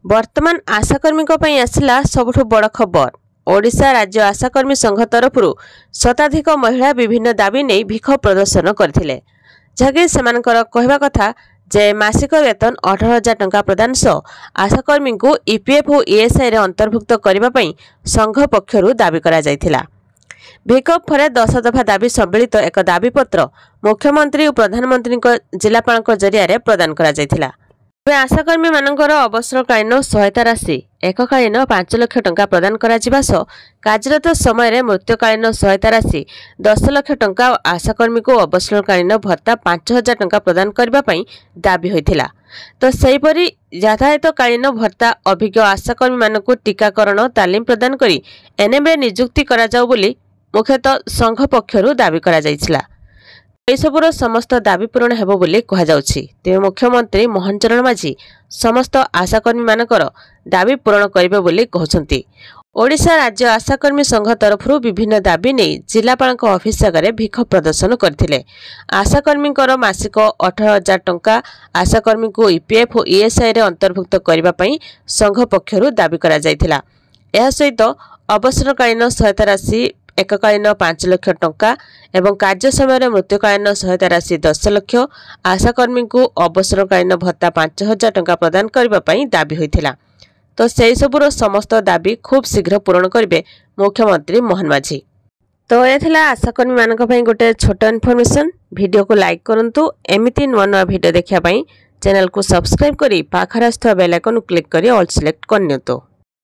वर्तमान आशाकर्मी आसला सबुठ बड़ खबर। ओडिशा राज्य आशाकर्मी संघ तरफ शताधिक महिला विभिन्न दाबी नहीं भिख प्रदर्शन करथिले। जहाँकि सेमानकर कहवा कथा जे मासिक वेतन 18,000 टंका प्रदान सह आशाकर्मी को ईपीएफ और ईएसआई रे अंतर्भुक्त करबा पई संघ पक्षरु दाबी करा जायथिला। भिख फरे 10 दफा दाबी सम्मिलित एक दाबी पत्र मुख्यमंत्री और प्रधानमंत्री जिलापाल जरिया रे प्रदान करा जायथिला। आशाकर्मी मानकर अवसरकालीन सहायता राशि एककालीन 5 लाख टंका प्रदान करा जिबा सह कार्यरत समय मृत्युकालीन सहायता राशि 10 लाख टंका आशाकर्मी को अवसरकालीन भत्ता 5,000 टंका प्रदान करबा पई दाबी होइथिला। तो सेहीपरि यातायातकालीन भत्ता अभिज्ञ आशाकर्मी मानकु टीकाकरण तालीम प्रदान करी एनएम रे नियुक्ति करा जाउ बोली मुख्यतः संघ पक्षरु दाबी करा जायछिला। सबुर समस्त दाबी पूरण हेबो बोली कहा जाउछि। तेबे मुख्यमंत्री मोहन चरण माझी समस्त आशाकर्मी मानकर दाबी पूरण करिवे बोली कहउछन्ति। ओडिशा राज्य आशाकर्मी संघ तरफ विभिन्न दाबी नहीं जिलापाल ऑफिस आगे भिख प्रदर्शन करथिले। आशाकर्मींकर मासिक 18,000 टंका आशाकर्मी को ईपीएफ और ईएसआई रे अंतर्भुक्त करबा पई संघ पक्षरु दाबी करा जायथिला। एहा सहित अवसरकालीन सहायता राशि एककालीन 5 लाख टंका एवं कार्य समय मृत्युकालीन सहायता राशि 10 लाख आशाकर्मी को अवसरकालीन भत्ता 5,000 टंका प्रदान करबा पई दाबी होइथिला। तो सेही सबुर समस्त दाबी खूब शीघ्र पूरण करिवे मुख्यमंत्री मोहन माझी। तो ये थिला आशाकर्मी मानक पई गोटे छोट इन्फॉर्मेशन। वीडियो को लाइक करंतु। एमिति नुवा नुवा वीडियो देखिया पई चैनल को सब्सक्राइब करी पाखरास्थ बेल आइकन क्लिक करी ऑल सिलेक्ट करनियंतु।